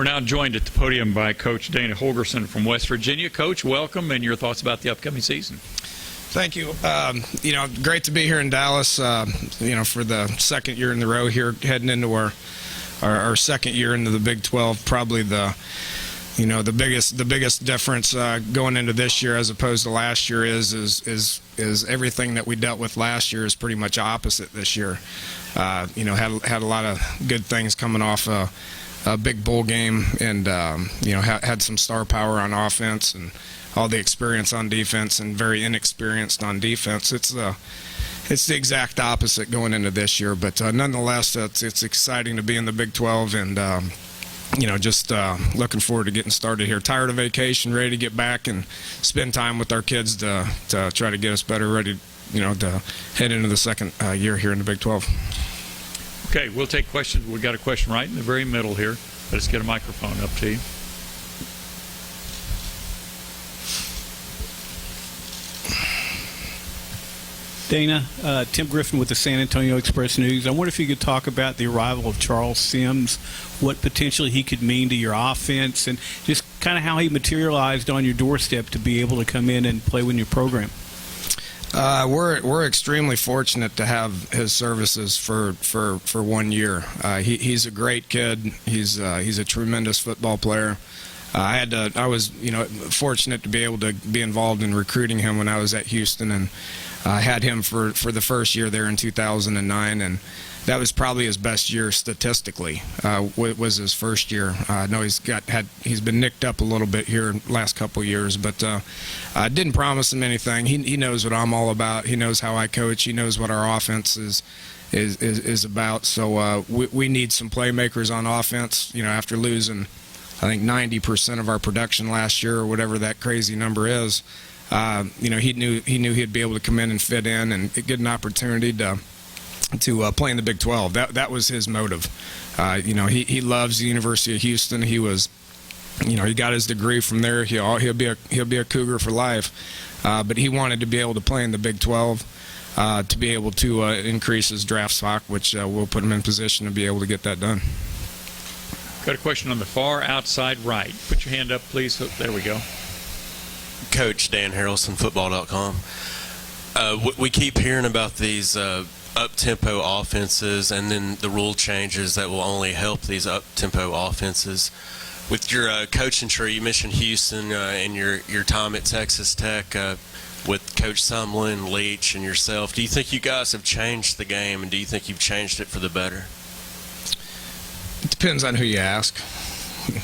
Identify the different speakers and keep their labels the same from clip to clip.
Speaker 1: We're now joined at the podium by Coach Dana Holgorsen from West Virginia. Coach, welcome, and your thoughts about the upcoming season.
Speaker 2: Thank you. Great to be here in Dallas, for the second year in the row here, heading into our second year into the Big 12. Probably the biggest difference going into this year as opposed to last year is everything that we dealt with last year is pretty much opposite this year. Had a lot of good things coming off a big bowl game, and had some star power on offense and all the experience on defense, and very inexperienced on defense. It's the exact opposite going into this year, but nonetheless, it's exciting to be in the Big 12, and just looking forward to getting started here. Tired of vacation, ready to get back and spend time with our kids to try to get us better, ready, to head into the second year here in the Big 12.
Speaker 1: Okay, we'll take questions. We've got a question right in the very middle here. Let's get a microphone up to you.
Speaker 3: Dana, Tim Griffin with the San Antonio Express News. I wonder if you could talk about the arrival of Charles Sims, what potentially he could mean to your offense, and just kind of how he materialized on your doorstep to be able to come in and play with your program.
Speaker 2: We're extremely fortunate to have his services for 1 year. He's a great kid. He's a tremendous football player. I was fortunate to be able to be involved in recruiting him when I was at Houston, and had him for the first year there in 2009, and that was probably his best year statistically. Was his first year. I know he's been nicked up a little bit here in the last couple of years, but I didn't promise him anything. He knows what I'm all about. He knows how I coach. He knows what our offense is about. So we need some playmakers on offense. After losing, I think 90% of our production last year, or whatever that crazy number is. He knew he'd be able to come in and fit in and get an opportunity to play in the Big 12. That was his motive. He loves the University of Houston. He was, he got his degree from there. He'll be a Cougar for life. But he wanted to be able to play in the Big 12 to be able to increase his draft stock, which will put him in position to be able to get that done.
Speaker 1: Got a question on the far outside right. Put your hand up, please. There we go.
Speaker 4: Coach Dan Harrelson, football.com. We keep hearing about these up-tempo offenses and then the rule changes that will only help these up-tempo offenses. With your coaching tree, you mentioned Houston and your time at Texas Tech with Coach Sumlin, Leach, and yourself. Do you think you guys have changed the game, and do you think you've changed it for the better?
Speaker 2: It depends on who you ask.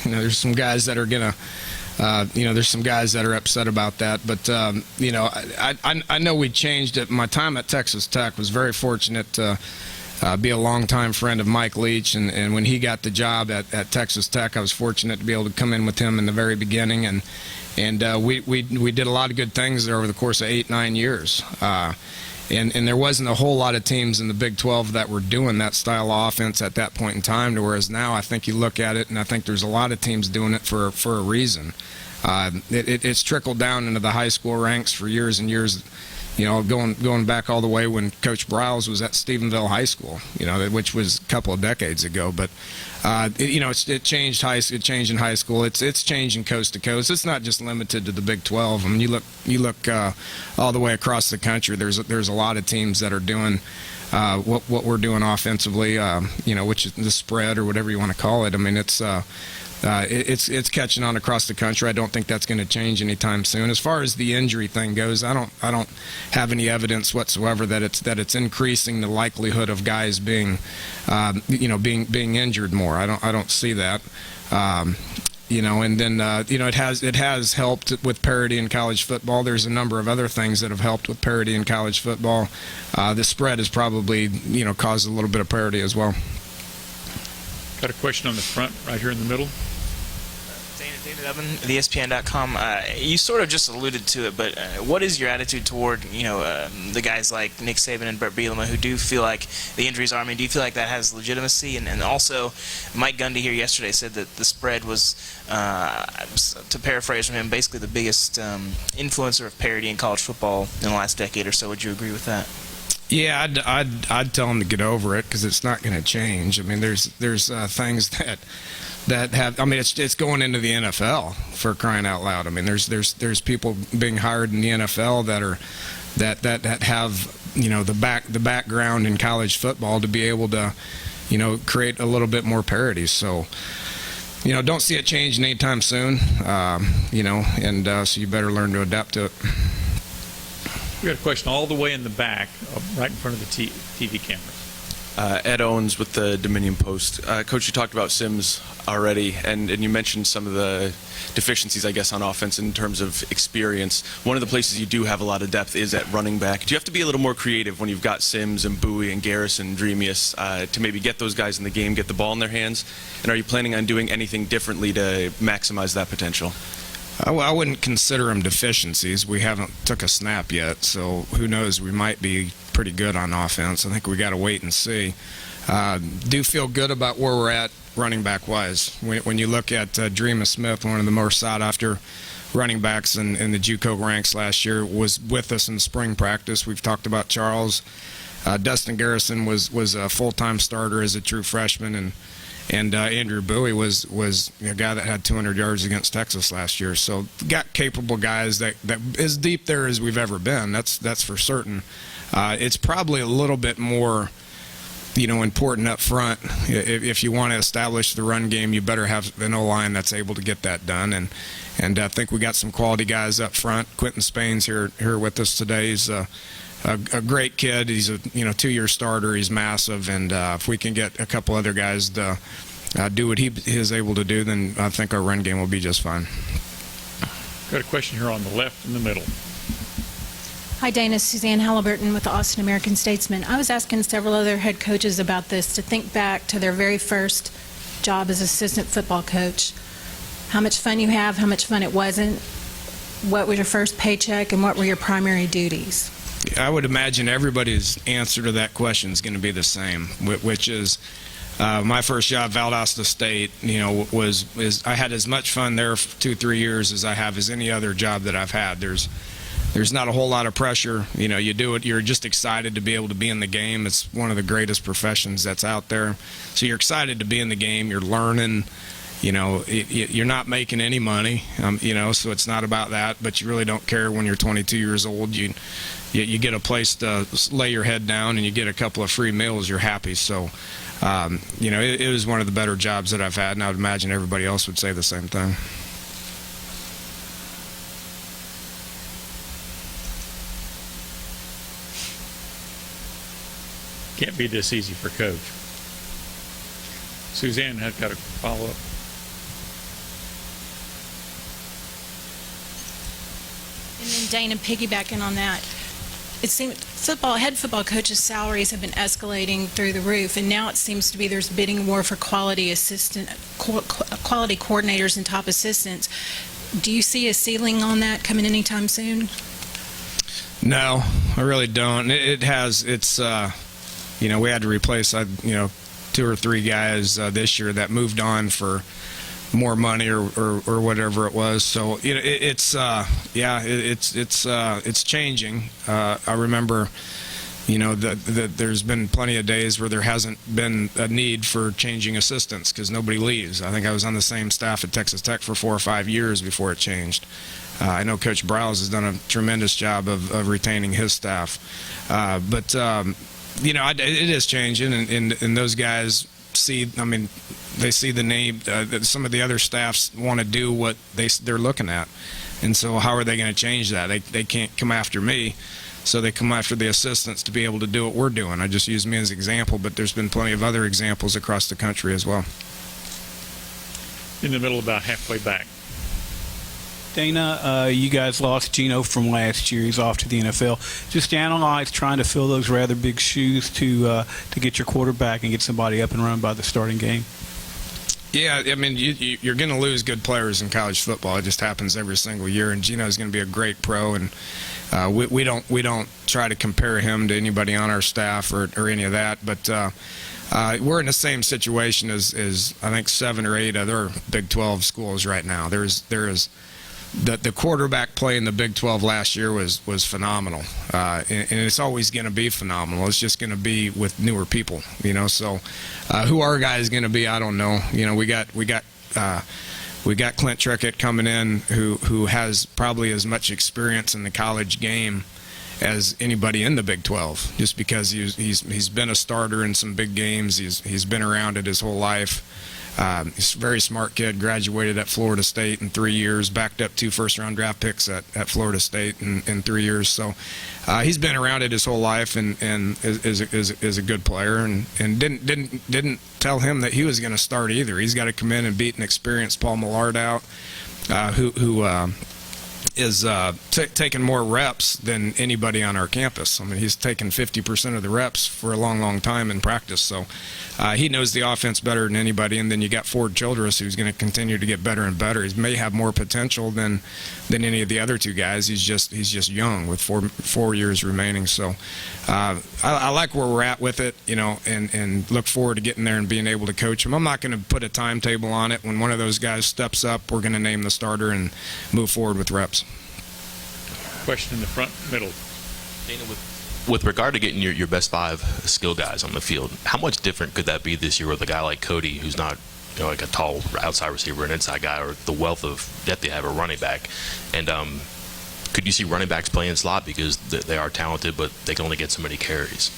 Speaker 2: There's some guys that are going to there's some guys that are upset about that, but I know we changed it. My time at Texas Tech was very fortunate to be a longtime friend of Mike Leach, and when he got the job at Texas Tech, I was fortunate to be able to come in with him in the very beginning, and we did a lot of good things there over the course of 8-9 years. And there wasn't a whole lot of teams in the Big 12 that were doing that style of offense at that point in time, to whereas now I think you look at it, and I think there's a lot of teams doing it for a reason. It's trickled down into the high school ranks for years and years, going back all the way when Coach Briles was at Stephenville High School, which was a couple of decades ago. But it changed it changed in high school. It's changing coast to coast. It's not just limited to the Big 12. I mean, you look all the way across the country. There's a lot of teams that are doing what we're doing offensively. Which is the spread or whatever you want to call it. I mean, it's catching on across the country. I don't think that's going to change anytime soon. As far as the injury thing goes, I don't have any evidence whatsoever that it's increasing the likelihood of guys being injured more. I don't see that. And then it has helped with parity in college football. There's a number of other things that have helped with parity in college football. The spread has probably caused a little bit of parity as well.
Speaker 1: Got a question on the front right here in the middle.
Speaker 5: David Ubben, ESPN.com. You sort of just alluded to it, but what is your attitude toward the guys like Nick Saban and Brett Bielema who do feel like the injuries are? I mean, do you feel like that has legitimacy? And also, Mike Gundy here yesterday said that the spread was, to paraphrase from him, basically the biggest influencer of parity in college football in the last decade or so. Would you agree with that?
Speaker 2: Yeah, I'd tell him to get over it because it's not going to change. I mean, there's things that that have. I mean, it's going into the NFL, for crying out loud. I mean, there's people being hired in the NFL that have, you know, the background in college football to be able to, you know, create a little bit more parity. So, you know, don't see it changing anytime soon. You know, and so you better learn to adapt to it.
Speaker 1: We got a question all the way in the back, right in front of the TV cameras.
Speaker 6: Ed Owens with the Dominion Post. Coach, you talked about Sims already, and you mentioned some of the deficiencies, I guess, on offense in terms of experience. One of the places you do have a lot of depth is at running back. Do you have to be a little more creative when you've got Sims and Bowie and Garrison and Dreamius to maybe get those guys in the game, get the ball in their hands? And are you planning on doing anything differently to maximize that potential?
Speaker 2: I wouldn't consider them deficiencies. We haven't took a snap yet, so who knows? We might be pretty good on offense. I think we got to wait and see. Do feel good about where we're at running back wise. When you look at Dreamius Smith, one of the more sought after running backs in the JUCO ranks last year, was with us in spring practice. We've talked about Charles. Dustin Garrison was a full-time starter as a true freshman, and Andrew Bowie was a guy that had 200 yards against Texas last year. So got capable guys that as deep there as we've ever been. That's for certain. It's probably a little bit more, you know, important up front. If you want to establish the run game, you better have an O-line that's able to get that done. And I think we got some quality guys up front. Quentin Spain's here with us today. He's a great kid. He's a 2-year starter. He's massive, and if we can get a couple other guys to do what he is able to do, then I think our run game will be just fine.
Speaker 1: Got a question here on the left in the middle.
Speaker 7: Hi, Dana. Suzanne Halliburton with the Austin American-Statesman. I was asking several other head coaches about this to think back to their very first job as assistant football coach. How much fun you have, how much fun it wasn't, what was your first paycheck, and what were your primary duties?
Speaker 2: I would imagine everybody's answer to that question is going to be the same, which is my first job, Valdosta State, you know, I had as much fun there for 2-3 years as I have as any other job that I've had. There's not a whole lot of pressure. You know, you do it, you're just excited to be able to be in the game. It's one of the greatest professions that's out there. So you're excited to be in the game. You're learning. You know, you're not making any money, you know, so it's not about that. But you really don't care when you're 22 years old. You get a place to lay your head down and you get a couple of free meals, you're happy. So, you know, it was one of the better jobs that I've had, and I would imagine everybody else would say the same thing.
Speaker 1: Can't be this easy for Coach. Suzanne has got a follow-up.
Speaker 7: And then Dana, piggybacking on that, it seems head football coaches' salaries have been escalating through the roof, and now it seems to be there's bidding war for quality coordinators and top assistants. Do you see a ceiling on that coming anytime soon?
Speaker 2: No, I really don't. It's you know, we had to replace 2 or 3 guys this year that moved on for more money or whatever it was. So you know, it's changing. I remember, you know, there's been plenty of days where there hasn't been a need for changing assistants because nobody leaves. I think I was on the same staff at Texas Tech for 4 or 5 years before it changed. I know Coach Browse has done a tremendous job of retaining his staff, but you know, it is changing, and those guys see. I mean, they see the name. Some of the other staffs want to do what they're looking at, and so how are they going to change that? They can't come after me, so they come after the assistants to be able to do what we're doing. I just use me as an example, but there's been plenty of other examples across the country as well.
Speaker 1: In the middle, about halfway back.
Speaker 3: Dana, you guys lost Geno from last year. He's off to the NFL. Just analyze trying to fill those rather big shoes to get your quarterback and get somebody up and running by the starting game.
Speaker 2: Yeah, I mean, you're going to lose good players in college football. It just happens every single year, and Geno's going to be a great pro, and we don't try to compare him to anybody on our staff or any of that, but we're in the same situation as I think 7 or 8 other Big 12 schools right now. There is the quarterback play in the Big 12 last year was phenomenal, and it's always going to be phenomenal. It's just going to be with newer people, you know. So who our guy is going to be, I don't know. You know, we got we got Clint Trickett coming in, who has probably as much experience in the college game as anybody in the Big 12, just because he's been a starter in some big games. He's been around it his whole life. He's a very smart kid, graduated at Florida State in 3 years, backed up 2 first-round draft picks at Florida State in 3 years. So he's been around it his whole life and is a good player, and didn't tell him that he was going to start either. He's got to come in and beat an experienced Paul Millard out, who is taking more reps than anybody on our campus. I mean, he's taken 50% of the reps for a long, long time in practice. So he knows the offense better than anybody. And then you got Ford Childress, who's going to continue to get better and better. He may have more potential than any of the other 2 guys. He's just young with 4 years remaining. So I like where we're at with it, and look forward to getting there and being able to coach him. I'm not going to put a timetable on it. When one of those guys steps up, we're going to name the starter and move forward with reps.
Speaker 1: Question in the front middle.
Speaker 8: Dana, with regard to getting your best 5 skill guys on the field, how much different could that be this year with a guy like Cody, who's not like a tall outside receiver, an inside guy, or the wealth of depth they have a running back? And could you see running backs playing slot because they are talented, but they can only get so many carries?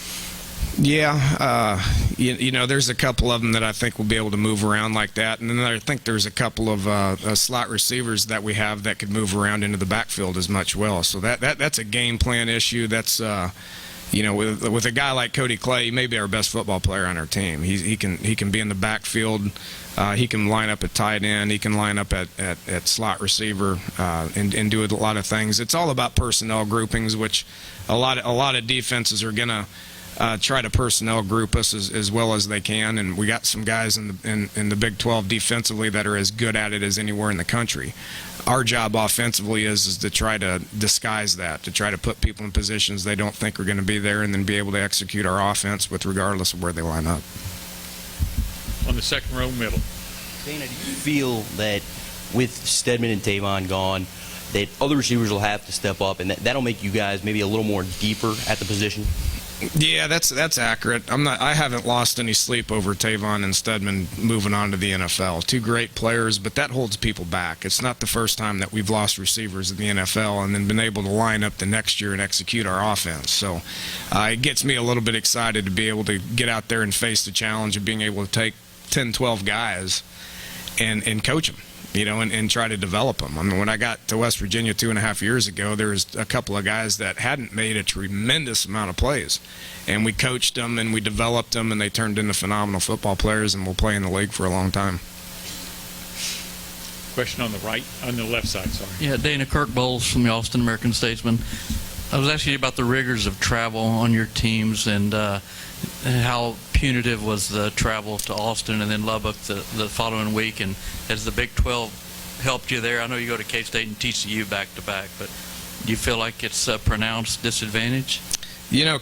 Speaker 2: Yeah, there's a couple of them that I think will be able to move around like that, and then I think there's a couple of slot receivers that we have that could move around into the backfield as much well. So that's a game plan issue. That's with a guy like Cody Clay, he may be our best football player on our team. He can be in the backfield. He can line up at tight end. He can line up at slot receiver and do a lot of things. It's all about personnel groupings, which a lot of defenses are gonna try to personnel group us as well as they can, and we got some guys in the Big 12 defensively that are as good at it as anywhere in the country. Our job offensively is to try to disguise that, to try to put people in positions they don't think are going to be there, and then be able to execute our offense with regardless of where they line up.
Speaker 1: On the second row middle.
Speaker 9: Dana, do you feel that with Stedman and Tavon gone, that other receivers will have to step up, and that'll make you guys maybe a little more deeper at the position?
Speaker 2: Yeah, that's accurate. I haven't lost any sleep over Tavon and Stedman moving on to the NFL. 2 great players, but that holds people back. It's not the first time that we've lost receivers in the NFL and then been able to line up the next year and execute our offense. So it gets me a little bit excited to be able to get out there and face the challenge of being able to take 10, 12 guys and coach them. And try to develop them. I mean, when I got to West Virginia 2.5 years ago, there was a couple of guys that hadn't made a tremendous amount of plays. And we coached them and we developed them, and they turned into phenomenal football players and will play in the league for a long time.
Speaker 1: Question on the left side, sorry.
Speaker 10: Yeah, Dana, Kirk Bowles from the Austin American-Statesman. I was asking you about the rigors of travel on your teams and how punitive was the travel to Austin and then Lubbock the following week, and has the Big 12 helped you there? I know you go to K-State and TCU back-to-back, but do you feel like it's a pronounced disadvantage?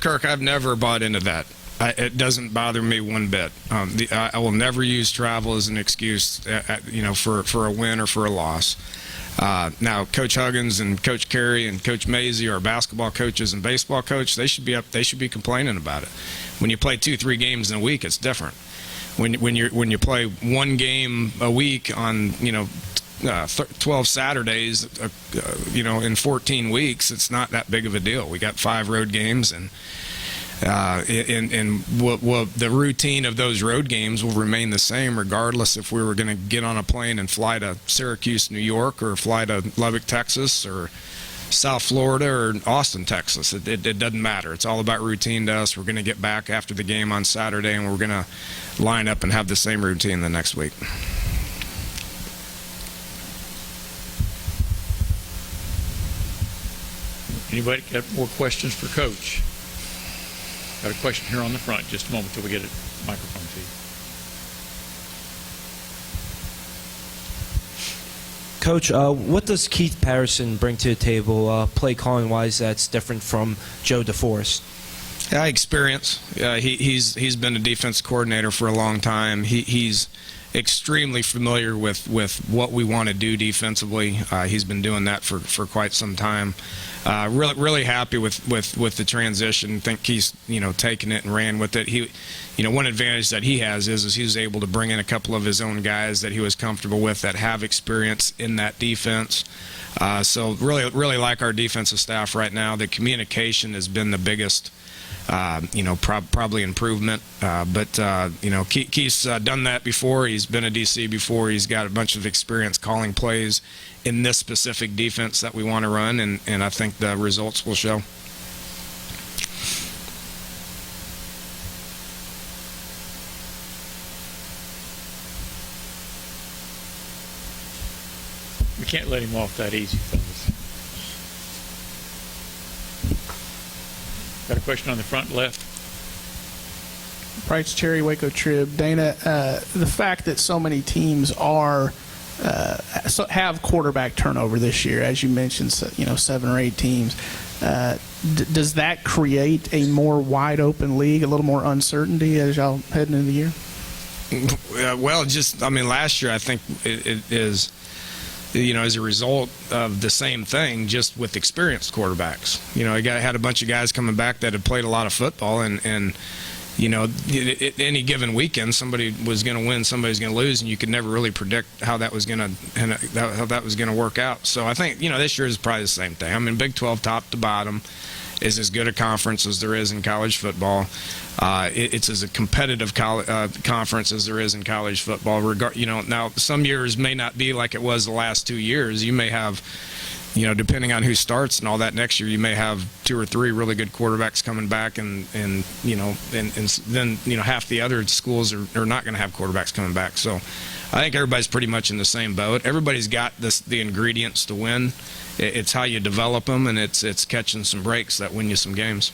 Speaker 2: Kirk, I've never bought into that. It doesn't bother me one bit. I will never use travel as an excuse, for a win or for a loss. Now, Coach Huggins and Coach Carey and Coach Mazey are basketball coaches and baseball coach. They should be complaining about it. When you play 2-3 games in a week, it's different. When you play 1 game a week on 12 Saturdays, in 14 weeks, it's not that big of a deal. We got 5 road games, and the routine of those road games will remain the same regardless if we were going to get on a plane and fly to Syracuse, New York, or fly to Lubbock, Texas, or South Florida, or Austin, Texas. It doesn't matter. It's all about routine to us. We're going to get back after the game on Saturday, and we're going to line up and have the same routine the next week.
Speaker 1: Anybody got more questions for Coach? Got a question here on the front. Just a moment till we get a microphone to you.
Speaker 11: Coach, what does Keith Patterson bring to the table, play calling wise, that's different from Joe DeForest?
Speaker 2: Experience. He's been a defense coordinator for a long time. He's extremely familiar with what we want to do defensively. He's been doing that for quite some time. Really happy with the transition. Think he's taken it and ran with it. He, one advantage that he has is he was able to bring in a couple of his own guys that he was comfortable with that have experience in that defense. So really like our defensive staff right now. The communication has been the biggest probably improvement. But Keith's done that before. He's been a DC before. He's got a bunch of experience calling plays in this specific defense that we want to run, and I think the results will show.
Speaker 1: We can't let him off that easy, fellas. Got a question on the front left?
Speaker 12: Price Cherry, Waco Trib. Dana, the fact that so many teams have quarterback turnover this year, as you mentioned, 7 or 8 teams, does that create a more wide open league, a little more uncertainty as y'all heading into the year?
Speaker 2: Well, last year I think it is, as a result of the same thing, just with experienced quarterbacks. Had a bunch of guys coming back that had played a lot of football, and any given weekend, somebody was going to win, somebody's going to lose, and you could never really predict how that was going to work out. So I think this year is probably the same thing. Big 12 top to bottom is as good a conference as there is in college football. It's as a competitive conference as there is in college football. Now some years may not be like it was the last 2 years. You may have, depending on who starts and all that next year, you may have 2 or 3 really good quarterbacks coming back, and then half the other schools are not going to have quarterbacks coming back. So I think everybody's pretty much in the same boat. Everybody's got the ingredients to win. It's how you develop them, and it's catching some breaks that win you some games.